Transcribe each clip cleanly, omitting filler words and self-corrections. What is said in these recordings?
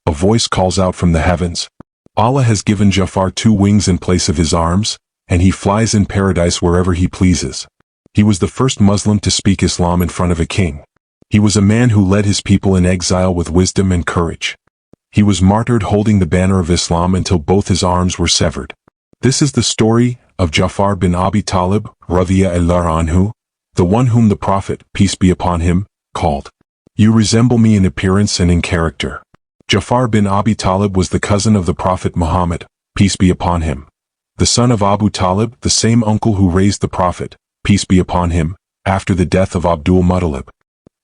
A voice calls out from the heavens. Allah has given Ja'far 2 wings in place of his arms, and he flies in paradise wherever he pleases. He was the first Muslim to speak Islam in front of a king. He was a man who led his people in exile with wisdom and courage. He was martyred holding the banner of Islam until both his arms were severed. This is the story of Ja'far bin Abi Talib, radiyallahu anhu, the one whom the Prophet, peace be upon him, called, "You resemble me in appearance and in character." Ja'far bin Abi Talib was the cousin of the Prophet Muhammad, peace be upon him, the son of Abu Talib, the same uncle who raised the Prophet, peace be upon him, after the death of Abdul Muttalib.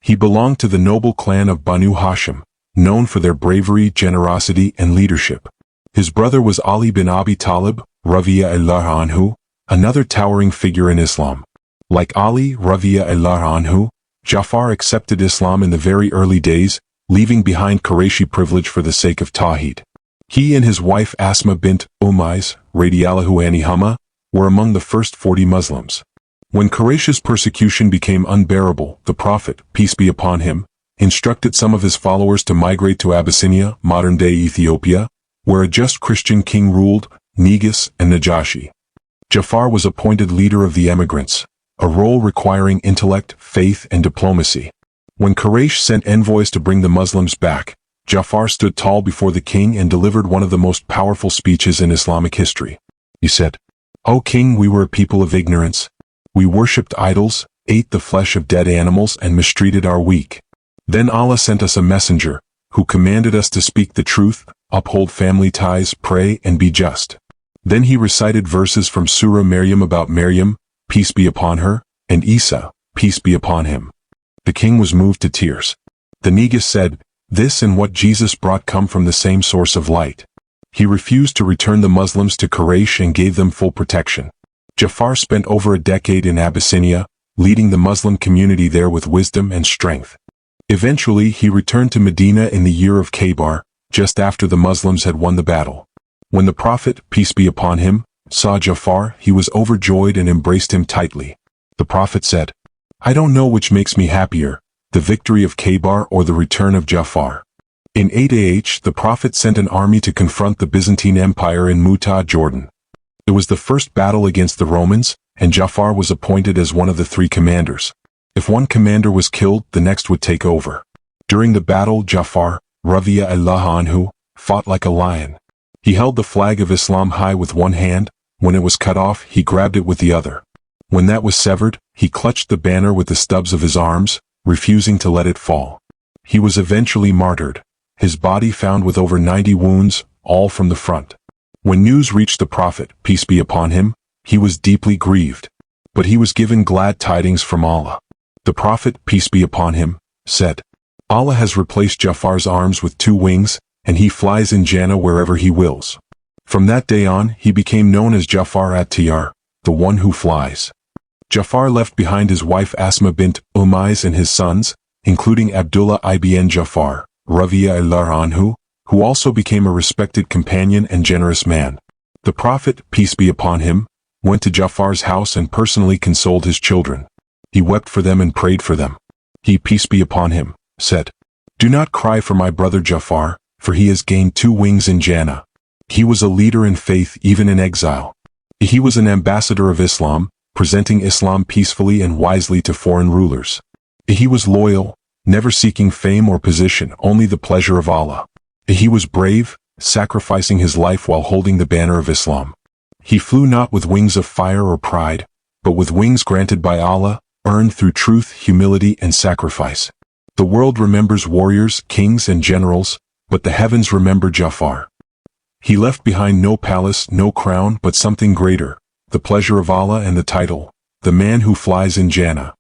He belonged to the noble clan of Banu Hashim, known for their bravery, generosity, and leadership. His brother was Ali bin Abi Talib, radiyallahu anhu, another towering figure in Islam. Like Ali, radiyallahu anhu, Ja'far accepted Islam in the very early days, leaving behind Qurayshi privilege for the sake of Tawheed. He and his wife Asma bint Umayyah, radiyallahu anha, were among the first 40 Muslims. When Quraysh's persecution became unbearable, the Prophet, peace be upon him, instructed some of his followers to migrate to Abyssinia, modern-day Ethiopia, where a just Christian king ruled, Negus and Najashi. Ja'far was appointed leader of the emigrants, a role requiring intellect, faith, and diplomacy. When Quraysh sent envoys to bring the Muslims back, Ja'far stood tall before the king and delivered one of the most powerful speeches in Islamic history. He said, "O king, we were a people of ignorance. We worshipped idols, ate the flesh of dead animals, and mistreated our weak. Then Allah sent us a messenger, who commanded us to speak the truth, uphold family ties, pray, and be just." Then he recited verses from Surah Maryam about Maryam, peace be upon her, and Isa, peace be upon him. The king was moved to tears. The Negus said, "This and what Jesus brought come from the same source of light." He refused to return the Muslims to Quraysh and gave them full protection. Ja'far spent over a decade in Abyssinia, leading the Muslim community there with wisdom and strength. Eventually he returned to Medina in the year of Khaybar, just after the Muslims had won the battle. When the Prophet, peace be upon him, saw Ja'far, he was overjoyed and embraced him tightly. The Prophet said, "I don't know which makes me happier, the victory of Khaybar or the return of Ja'far." In 8 the Prophet sent an army to confront the Byzantine Empire in Mu'tah, Jordan. It was the first battle against the Romans, and Ja'far was appointed as one of the 3 commanders. If one commander was killed, the next would take over. During the battle, Ja'far, radiyallahu anhu, fought like a lion. He held the flag of Islam high with one hand. When it was cut off, he grabbed it with the other. When that was severed, he clutched the banner with the stubs of his arms, refusing to let it fall. He was eventually martyred, his body found with over 90 wounds, all from the front. When news reached the Prophet, peace be upon him, he was deeply grieved. But he was given glad tidings from Allah. The Prophet, peace be upon him, said, "Allah has replaced Ja'far's arms with 2 wings, and he flies in Jannah wherever he wills." From that day on, he became known as Ja'far at-Tayyar, the one who flies. Ja'far left behind his wife Asma bint Umayyah and his sons, including Abdullah ibn Ja'far, radiyallahu anhu, who also became a respected companion and generous man. The Prophet, peace be upon him, went to Ja'far's house and personally consoled his children. He wept for them and prayed for them. He, peace be upon him, said, "Do not cry for my brother Ja'far, for he has gained 2 wings in Jannah. He was a leader in faith even in exile. He was an ambassador of Islam, presenting Islam peacefully and wisely to foreign rulers. He was loyal, never seeking fame or position, only the pleasure of Allah. He was brave, sacrificing his life while holding the banner of Islam. He flew not with wings of fire or pride, but with wings granted by Allah, earned through truth, humility, and sacrifice. The world remembers warriors, kings, and generals, but the heavens remember Ja'far. He left behind no palace, no crown, but something greater, the pleasure of Allah and the title, the man who flies in Jannah."